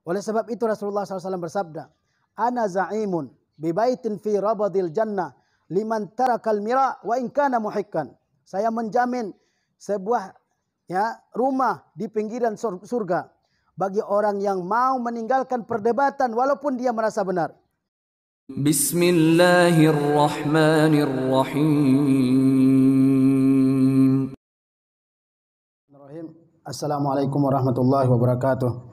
Oleh sebab itu Rasulullah SAW bersabda, "Ana za'imun bi baitin fi rabadil jannah liman tarakal mira wa in kana muhikkan." Saya menjamin sebuah rumah di pinggiran surga bagi orang yang mau meninggalkan perdebatan walaupun dia merasa benar. Bismillahirrahmanirrahim. Assalamualaikum warahmatullahi wabarakatuh.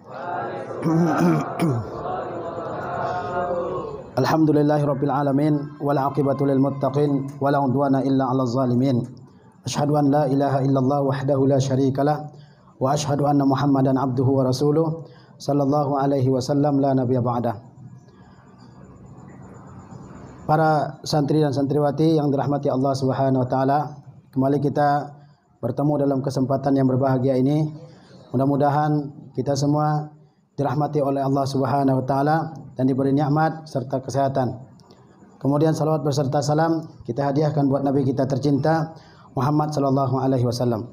Alhamdulillahirabbil alamin wal aqibatu lil muttaqin wala udwana illa 'alal zalimin. Asyhadu an la ilaha illallah wahdahu la syarikalah wa asyhadu anna Muhammadan abduhu wa rasuluh sallallahu alaihi wasallam la nabiyya ba'dah. Para santri dan santriwati yang dirahmati Allah Subhanahu wa taala, kembali kita bertemu dalam kesempatan yang berbahagia ini. Mudah-mudahan kita semua dirahmati oleh Allah Subhanahu wa taala dan diberi nikmat serta kesehatan. Kemudian salawat beserta salam kita hadiahkan buat Nabi kita tercinta Muhammad sallallahu alaihi wasallam.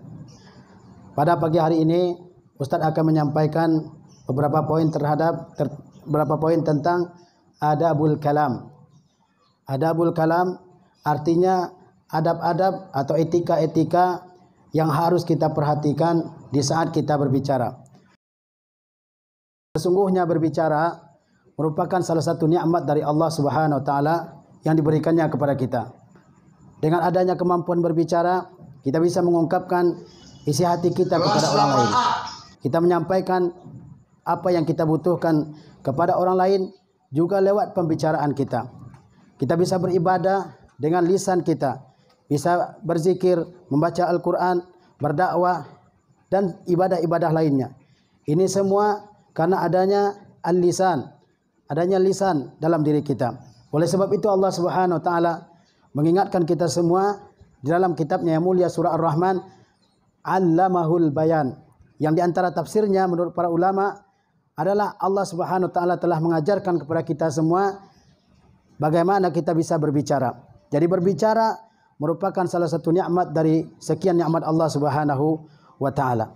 Pada pagi hari ini Ustaz akan menyampaikan beberapa poin tentang adabul kalam. Adabul kalam artinya adab-adab atau etika-etika yang harus kita perhatikan di saat kita berbicara. Sesungguhnya berbicara merupakan salah satu nikmat dari Allah Subhanahu wa taala yang diberikannya kepada kita. Dengan adanya kemampuan berbicara, kita bisa mengungkapkan isi hati kita kepada orang lain. Kita menyampaikan apa yang kita butuhkan kepada orang lain juga lewat pembicaraan kita. Kita bisa beribadah dengan lisan kita, bisa berzikir, membaca Al-Quran, berdakwah, dan ibadah-ibadah lainnya. Ini semua karena adanya al-lisan, adanya lisan dalam diri kita. Oleh sebab itu Allah Subhanahu wa taala mengingatkan kita semua di dalam kitabnya yang mulia surah Ar-Rahman, Allamahul Bayan. Yang diantara tafsirnya menurut para ulama adalah Allah Subhanahu wa taala telah mengajarkan kepada kita semua bagaimana kita bisa berbicara. Jadi berbicara merupakan salah satu nikmat dari sekian nikmat Allah Subhanahu wa taala.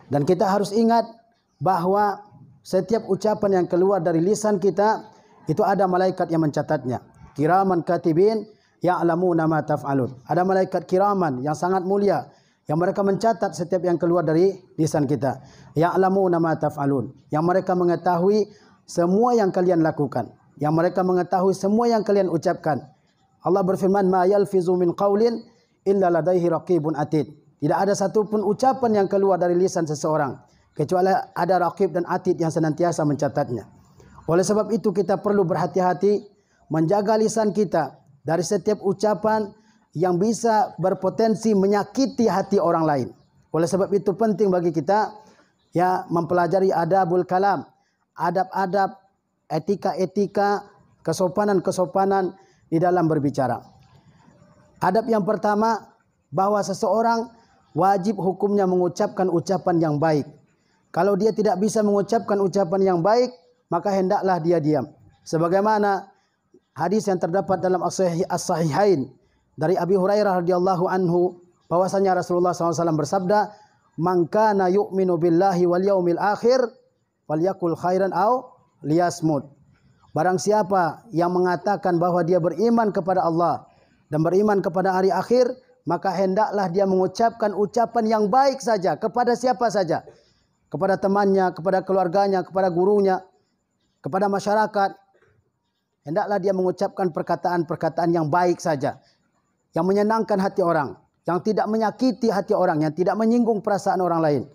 Dan kita harus ingat bahwa setiap ucapan yang keluar dari lisan kita itu ada malaikat yang mencatatnya. Kiraman katibin ya'lamuna ma taf'alun. Ada malaikat kiraman yang sangat mulia yang mereka mencatat setiap yang keluar dari lisan kita. Ya'lamuna ma taf'alun. Yang mereka mengetahui semua yang kalian lakukan. Yang mereka mengetahui semua yang kalian ucapkan. Allah berfirman, "Ma yalfizu min qaulin illa ladaihi raqibun atid." Tidak ada satupun ucapan yang keluar dari lisan seseorang kecuali ada raqib dan atid yang senantiasa mencatatnya. Oleh sebab itu kita perlu berhati-hati menjaga lisan kita dari setiap ucapan yang bisa berpotensi menyakiti hati orang lain. Oleh sebab itu penting bagi kita mempelajari adabul kalam, adab-adab, etika-etika, kesopanan-kesopanan di dalam berbicara. Adab yang pertama, bahwa seseorang wajib hukumnya mengucapkan ucapan yang baik. Kalau dia tidak bisa mengucapkan ucapan yang baik, maka hendaklah dia diam. Sebagaimana hadis yang terdapat dalam As-Sahihain dari Abi Hurairah radhiyallahu anhu, bahwasanya Rasulullah SAW bersabda, "Man kana yu'minu billahi wal yaumil akhir falyakul khairan aw liyasmut." Barang siapa yang mengatakan bahwa dia beriman kepada Allah dan beriman kepada hari akhir, maka hendaklah dia mengucapkan ucapan yang baik saja kepada siapa saja. Kepada temannya, kepada keluarganya, kepada gurunya, kepada masyarakat. Hendaklah dia mengucapkan perkataan-perkataan yang baik saja. Yang menyenangkan hati orang. Yang tidak menyakiti hati orang. Yang tidak menyinggung perasaan orang lain.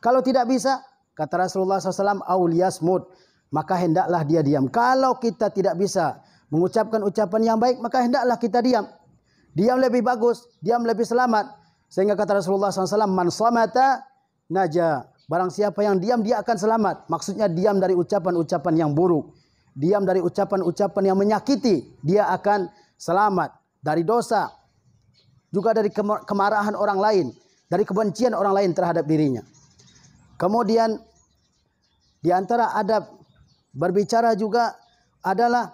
Kalau tidak bisa, kata Rasulullah SAW, "Auliyasmud." Maka hendaklah dia diam. Kalau kita tidak bisa mengucapkan ucapan yang baik, maka hendaklah kita diam. Diam lebih bagus, diam lebih selamat. Sehingga kata Rasulullah SAW, "Man samata naja." Barang siapa yang diam, dia akan selamat. Maksudnya diam dari ucapan-ucapan yang buruk. Diam dari ucapan-ucapan yang menyakiti. Dia akan selamat dari dosa. Juga dari kemarahan orang lain. Dari kebencian orang lain terhadap dirinya. Kemudian di antara adab berbicara juga adalah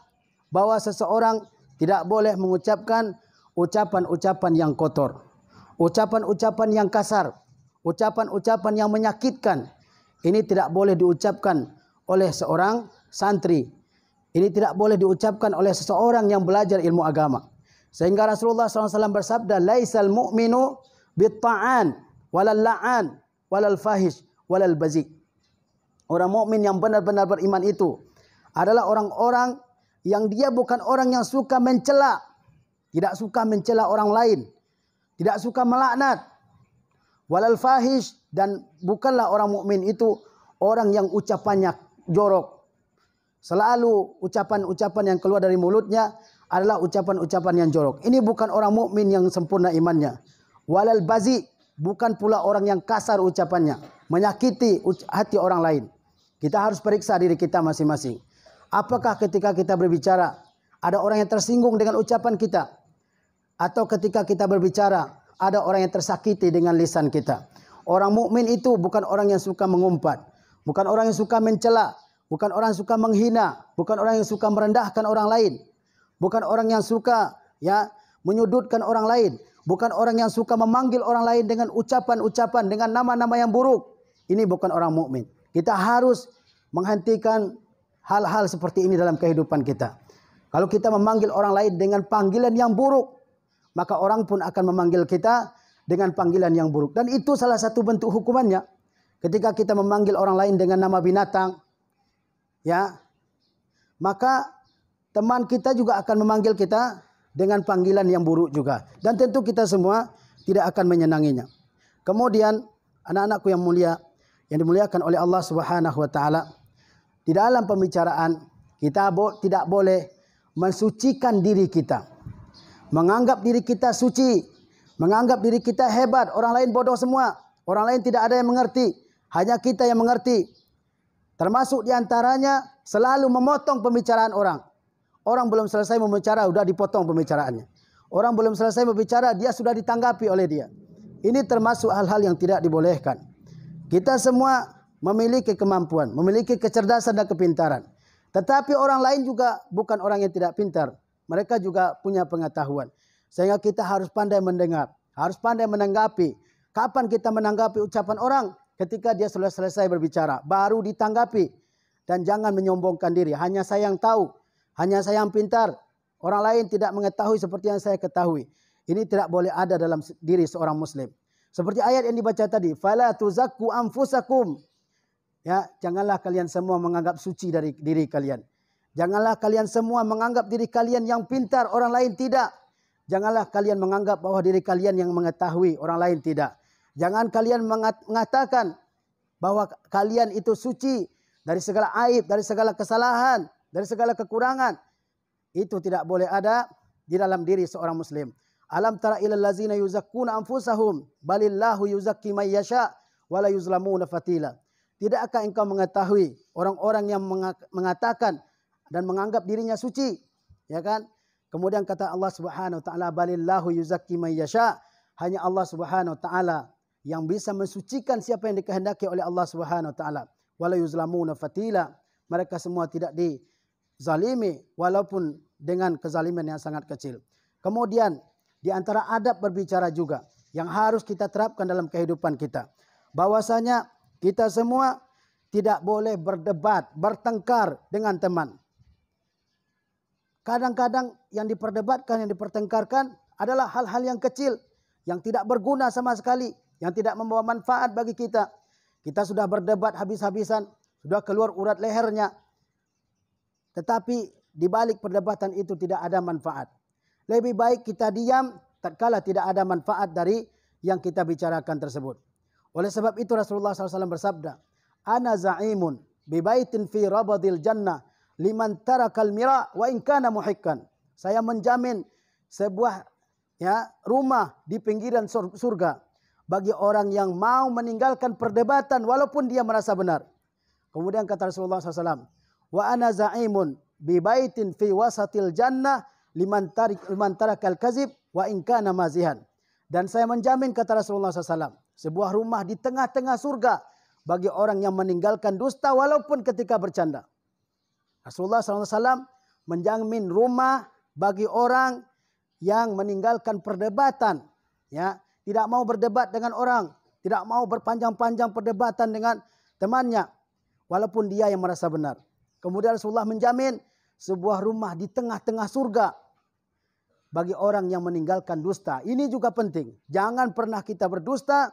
bahwa seseorang tidak boleh mengucapkan ucapan-ucapan yang kotor. Ucapan-ucapan yang kasar. Ucapan-ucapan yang menyakitkan. Ini tidak boleh diucapkan oleh seorang santri. Ini tidak boleh diucapkan oleh seseorang yang belajar ilmu agama. Sehingga Rasulullah SAW bersabda, "Laisal mu'minu bitta'an walal la'an walal fahish walal bazi." Orang mukmin yang benar-benar beriman itu adalah orang-orang yang dia bukan orang yang suka mencela, tidak suka mencela orang lain, tidak suka melaknat, walal fahish, dan bukanlah orang mukmin itu orang yang ucapannya jorok. Selalu ucapan-ucapan yang keluar dari mulutnya adalah ucapan-ucapan yang jorok. Ini bukan orang mukmin yang sempurna imannya. Walal bazi, bukan pula orang yang kasar ucapannya, menyakiti hati orang lain. Kita harus periksa diri kita masing-masing. Apakah ketika kita berbicara ada orang yang tersinggung dengan ucapan kita? Atau ketika kita berbicara ada orang yang tersakiti dengan lisan kita? Orang mukmin itu bukan orang yang suka mengumpat, bukan orang yang suka mencela, bukan orang yang suka menghina, bukan orang yang suka merendahkan orang lain, bukan orang yang suka menyudutkan orang lain, bukan orang yang suka memanggil orang lain dengan ucapan-ucapan, dengan nama-nama yang buruk. Ini bukan orang mukmin. Kita harus menghentikan hal-hal seperti ini dalam kehidupan kita. Kalau kita memanggil orang lain dengan panggilan yang buruk, maka orang pun akan memanggil kita dengan panggilan yang buruk. Dan itu salah satu bentuk hukumannya. Ketika kita memanggil orang lain dengan nama binatang, maka teman kita juga akan memanggil kita dengan panggilan yang buruk juga. Dan tentu kita semua tidak akan menyenanginya. Kemudian anak-anakku yang mulia, yang dimuliakan oleh Allah Subhanahu wa taala, di dalam pembicaraan kita tidak boleh mensucikan diri kita. Menganggap diri kita suci, menganggap diri kita hebat, orang lain bodoh semua. Orang lain tidak ada yang mengerti, hanya kita yang mengerti. Termasuk diantaranya selalu memotong pembicaraan orang. Orang belum selesai membicara, sudah dipotong pembicaraannya. Orang belum selesai berbicara, dia sudah ditanggapi oleh dia. Ini termasuk hal-hal yang tidak dibolehkan. Kita semua memiliki kemampuan, memiliki kecerdasan dan kepintaran. Tetapi orang lain juga bukan orang yang tidak pintar. Mereka juga punya pengetahuan. Sehingga kita harus pandai mendengar, harus pandai menanggapi. Kapan kita menanggapi ucapan orang? Ketika dia sudah selesai berbicara, baru ditanggapi. Dan jangan menyombongkan diri. Hanya saya yang tahu, hanya saya yang pintar. Orang lain tidak mengetahui seperti yang saya ketahui. Ini tidak boleh ada dalam diri seorang muslim. Seperti ayat yang dibaca tadi, "Fala tuzakku anfusakum." Janganlah kalian semua menganggap suci dari diri kalian. Janganlah kalian semua menganggap diri kalian yang pintar, orang lain tidak. Janganlah kalian menganggap bahwa diri kalian yang mengetahui, orang lain tidak. Jangan kalian mengatakan bahwa kalian itu suci dari segala aib, dari segala kesalahan, dari segala kekurangan. Itu tidak boleh ada di dalam diri seorang muslim. Alam tara ilal ladzina yuzakkuna anfusahum balillahu yuzakki may yasha wa la yuzlamuna fatila. Tidakkah engkau mengetahui orang-orang yang mengatakan dan menganggap dirinya suci, Kemudian kata Allah Subhanahu wa taala, balillahu yuzakki may yasha, hanya Allah Subhanahu wa taala yang bisa mensucikan siapa yang dikehendaki oleh Allah Subhanahu wa taala. Wala yuzlamuna fatila, mereka semua tidak dizalimi walaupun dengan kezaliman yang sangat kecil. Kemudian di antara adab berbicara juga yang harus kita terapkan dalam kehidupan kita, bahwasanya kita semua tidak boleh berdebat, bertengkar dengan teman. Kadang-kadang yang diperdebatkan, yang dipertengkarkan adalah hal-hal yang kecil, yang tidak berguna sama sekali, yang tidak membawa manfaat bagi kita. Kita sudah berdebat habis-habisan, sudah keluar urat lehernya. Tetapi di balik perdebatan itu tidak ada manfaat. Lebih baik kita diam tatkala tidak ada manfaat dari yang kita bicarakan tersebut. Oleh sebab itu Rasulullah SAW bersabda, "Ana za'imun bi baitin fi rabadil jannah liman tarakal mira wa in kana muhikkan." Saya menjamin sebuah rumah di pinggiran surga bagi orang yang mau meninggalkan perdebatan walaupun dia merasa benar. Kemudian kata Rasulullah SAW, "Wa ana za'imun bi baitin fi wasatil jannah liman tarakal kazib wa in kana mazihan." Dan saya menjamin, kata Rasulullah SAW, sebuah rumah di tengah-tengah surga bagi orang yang meninggalkan dusta walaupun ketika bercanda. Rasulullah SAW menjamin rumah bagi orang yang meninggalkan perdebatan, tidak mau berdebat dengan orang, tidak mau berpanjang-panjang perdebatan dengan temannya, walaupun dia yang merasa benar. Kemudian Rasulullah menjamin sebuah rumah di tengah-tengah surga bagi orang yang meninggalkan dusta. Ini juga penting. Jangan pernah kita berdusta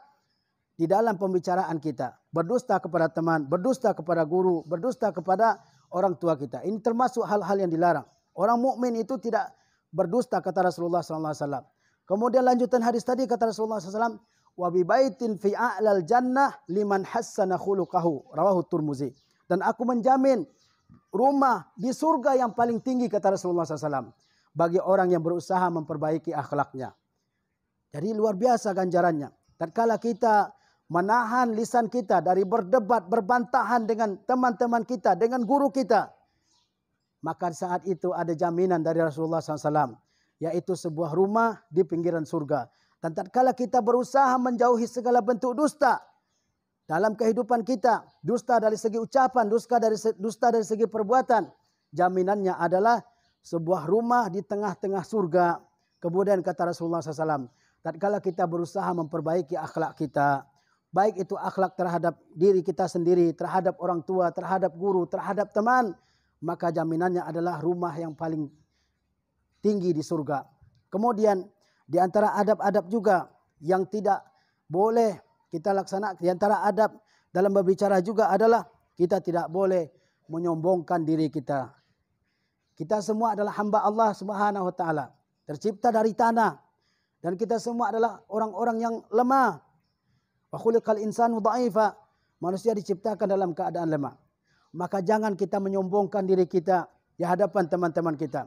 di dalam pembicaraan kita. Berdusta kepada teman, berdusta kepada guru, berdusta kepada orang tua kita. Ini termasuk hal-hal yang dilarang. Orang mukmin itu tidak berdusta, kata Rasulullah SAW. Kemudian lanjutan hadis tadi kata Rasulullah SAW, wa bi baitin fi a'lal jannah liman hassana khuluquhu, rawahu Tirmizi. Dan aku menjamin rumah di surga yang paling tinggi, kata Rasulullah SAW, bagi orang yang berusaha memperbaiki akhlaknya. Jadi luar biasa ganjarannya. Tatkala kita menahan lisan kita dari berdebat, berbantahan dengan teman-teman kita, dengan guru kita, maka saat itu ada jaminan dari Rasulullah SAW, yaitu sebuah rumah di pinggiran surga. Dan tatkala kita berusaha menjauhi segala bentuk dusta dalam kehidupan kita, dusta dari segi ucapan, dusta dari segi perbuatan, jaminannya adalah sebuah rumah di tengah-tengah surga. Kemudian kata Rasulullah SAW, tatkala kita berusaha memperbaiki akhlak kita, baik itu akhlak terhadap diri kita sendiri, terhadap orang tua, terhadap guru, terhadap teman, maka jaminannya adalah rumah yang paling tinggi di surga. Kemudian di antara adab-adab juga yang tidak boleh kita laksanakan, di antara adab dalam berbicara juga adalah kita tidak boleh menyombongkan diri kita. Kita semua adalah hamba Allah Subhanahu wa taala, tercipta dari tanah, dan kita semua adalah orang-orang yang lemah. Wa khuliqal insanu dha'ifa, manusia diciptakan dalam keadaan lemah. Maka jangan kita menyombongkan diri kita di hadapan teman-teman kita.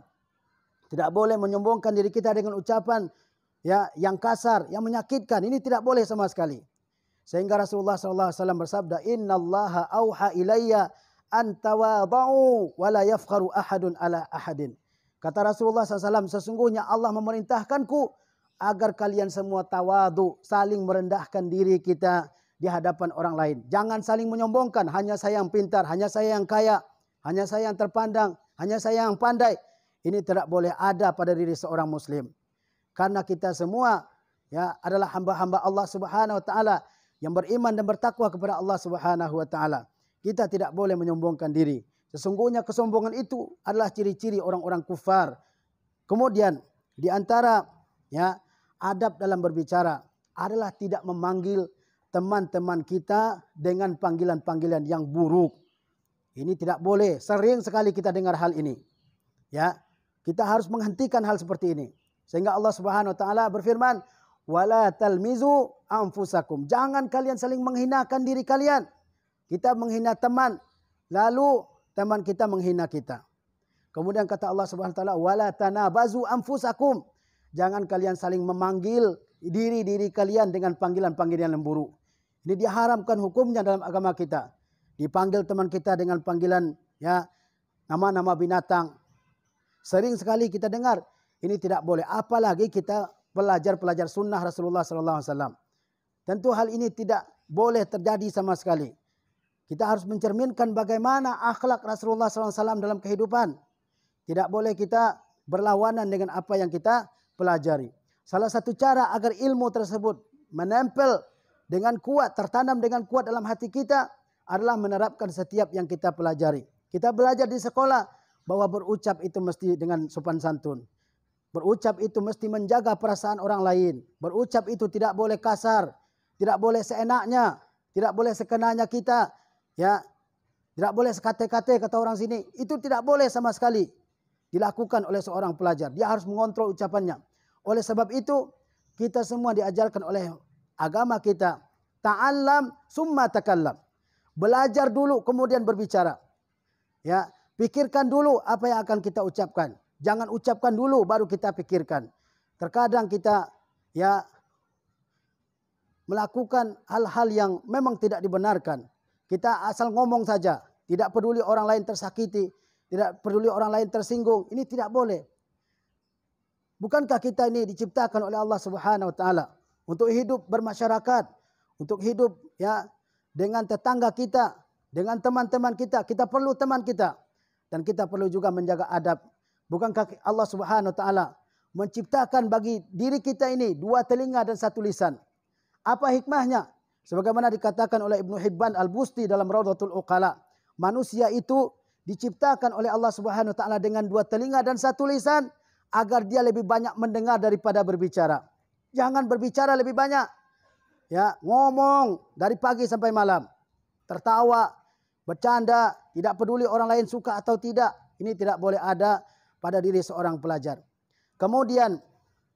Tidak boleh menyombongkan diri kita dengan ucapan yang kasar, yang menyakitkan. Ini tidak boleh sama sekali. Sehingga Rasulullah SAW bersabda, Innallaha auha ilayya an tawada'u wa la yafkharu ahadun ala ahadin. Kata Rasulullah SAW, sesungguhnya Allah memerintahkanku agar kalian semua tawadu, saling merendahkan diri kita di hadapan orang lain. Jangan saling menyombongkan, hanya saya yang pintar, hanya saya yang kaya, hanya saya yang terpandang, hanya saya yang pandai. Ini tidak boleh ada pada diri seorang muslim. Karena kita semua adalah hamba-hamba Allah Subhanahu wa taala yang beriman dan bertakwa kepada Allah Subhanahu wa taala. Kita tidak boleh menyombongkan diri. Sesungguhnya kesombongan itu adalah ciri-ciri orang-orang kufar. Kemudian di antara adab dalam berbicara adalah tidak memanggil teman-teman kita dengan panggilan-panggilan yang buruk. Ini tidak boleh. Sering sekali kita dengar hal ini. Kita harus menghentikan hal seperti ini. Sehingga Allah Subhanahu wa taala berfirman, "Wala talmizu anfusakum." Jangan kalian saling menghinakan diri kalian. Kita menghina teman, lalu teman kita menghina kita. Kemudian kata Allah Subhanahu wa taala, "Wala tanabazu anfusakum." Jangan kalian saling memanggil diri-diri kalian dengan panggilan-panggilan yang buruk. Ini diharamkan hukumnya dalam agama kita. Dipanggil teman kita dengan panggilan nama-nama binatang. Sering sekali kita dengar, ini tidak boleh. Apalagi kita pelajar-pelajar sunnah Rasulullah SAW. Tentu hal ini tidak boleh terjadi sama sekali. Kita harus mencerminkan bagaimana akhlak Rasulullah SAW dalam kehidupan. Tidak boleh kita berlawanan dengan apa yang kita pelajari. Salah satu cara agar ilmu tersebut menempel dengan kuat, tertanam dengan kuat dalam hati kita adalah menerapkan setiap yang kita pelajari. Kita belajar di sekolah bahwa berucap itu mesti dengan sopan santun. Berucap itu mesti menjaga perasaan orang lain. Berucap itu tidak boleh kasar, tidak boleh seenaknya, tidak boleh sekenanya kita, tidak boleh sekate-kate kata orang sini. Itu tidak boleh sama sekali dilakukan oleh seorang pelajar. Dia harus mengontrol ucapannya. Oleh sebab itu, kita semua diajarkan oleh agama kita, ta'allam summa takallam. Belajar dulu kemudian berbicara. Pikirkan dulu apa yang akan kita ucapkan. Jangan ucapkan dulu baru kita pikirkan. Terkadang kita melakukan hal-hal yang memang tidak dibenarkan. Kita asal ngomong saja, tidak peduli orang lain tersakiti, tidak peduli orang lain tersinggung. Ini tidak boleh. Bukankah kita ini diciptakan oleh Allah Subhanahu wa taala untuk hidup bermasyarakat, untuk hidup dengan tetangga kita, dengan teman-teman kita. Kita perlu teman kita dan kita perlu juga menjaga adab. Bukankah Allah Subhanahu wa taala menciptakan bagi diri kita ini 2 telinga dan 1 lisan? Apa hikmahnya? Sebagaimana dikatakan oleh Ibnu Hibban Al-Busti dalam Raudhatul Uqala, manusia itu diciptakan oleh Allah Subhanahu wa taala dengan 2 telinga dan 1 lisan agar dia lebih banyak mendengar daripada berbicara. Jangan berbicara lebih banyak. Ya, ngomong dari pagi sampai malam. Tertawa, bercanda, tidak peduli orang lain suka atau tidak. Ini tidak boleh ada pada diri seorang pelajar. Kemudian,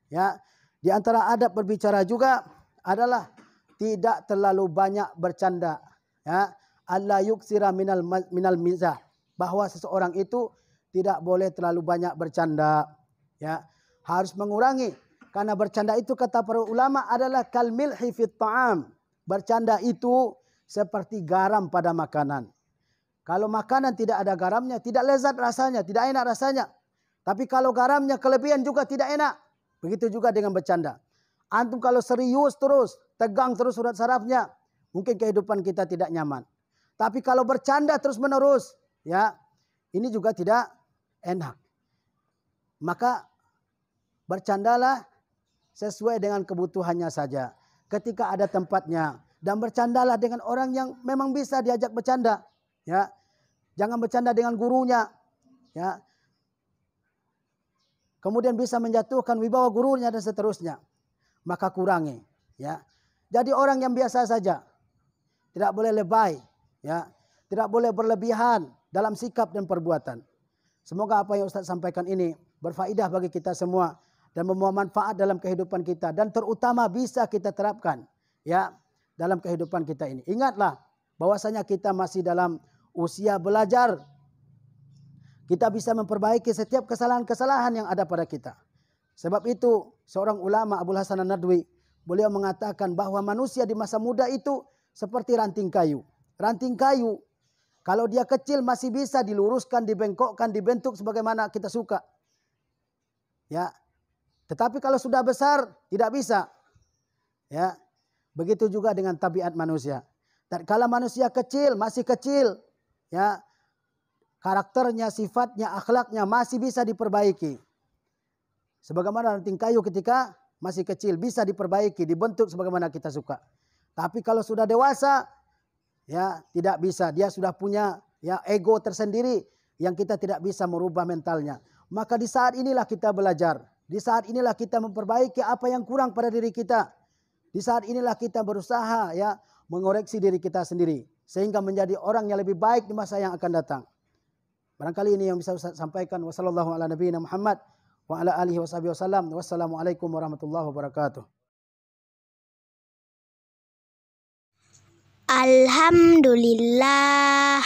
ya, di antara adab berbicara juga adalah tidak terlalu banyak bercanda. Ya, alla yuksira minal mizah. Bahwa seseorang itu tidak boleh terlalu banyak bercanda. Ya, harus mengurangi. Karena bercanda itu kata para ulama adalah kal milhi fit ta'am. Bercanda itu seperti garam pada makanan. Kalau makanan tidak ada garamnya, tidak lezat rasanya, tidak enak rasanya. Tapi kalau garamnya kelebihan juga tidak enak. Begitu juga dengan bercanda. Antum kalau serius terus, tegang terus urat sarafnya, mungkin kehidupan kita tidak nyaman. Tapi kalau bercanda terus menerus, ya, ini juga tidak enak. Maka bercandalah sesuai dengan kebutuhannya saja. Ketika ada tempatnya. Dan bercandalah dengan orang yang memang bisa diajak bercanda. Ya, jangan bercanda dengan gurunya. Ya, kemudian bisa menjatuhkan wibawa gurunya dan seterusnya. Maka kurangi. Ya, jadi orang yang biasa saja. Tidak boleh lebay. Ya, tidak boleh berlebihan dalam sikap dan perbuatan. Semoga apa yang Ustaz sampaikan ini berfaedah bagi kita semua dan membawa manfaat dalam kehidupan kita dan terutama bisa kita terapkan, ya, dalam kehidupan kita ini. Ingatlah bahwasanya kita masih dalam usia belajar. Kita bisa memperbaiki setiap kesalahan-kesalahan yang ada pada kita. Sebab itu seorang ulama Abul Hasan An-Nadwi, beliau mengatakan bahwa manusia di masa muda itu seperti ranting kayu. Ranting kayu kalau dia kecil masih bisa diluruskan, dibengkokkan, dibentuk sebagaimana kita suka. Ya. Tetapi kalau sudah besar tidak bisa. Ya. Begitu juga dengan tabiat manusia. Dan kalau manusia kecil, masih kecil, ya, karakternya, sifatnya, akhlaknya masih bisa diperbaiki. Sebagaimana ranting kayu ketika masih kecil bisa diperbaiki, dibentuk sebagaimana kita suka. Tapi kalau sudah dewasa, ya, tidak bisa. Dia sudah punya, ya, ego tersendiri yang kita tidak bisa merubah mentalnya. Maka di saat inilah kita belajar. Di saat inilah kita memperbaiki apa yang kurang pada diri kita. Di saat inilah kita berusaha, ya, mengoreksi diri kita sendiri sehingga menjadi orang yang lebih baik di masa yang akan datang. Barangkali ini yang bisa Ustaz sampaikan. Wassallallahu ala nabiyina Muhammad wa ala alihi wasallam. Wassalamualaikum warahmatullahi wabarakatuh. Alhamdulillah.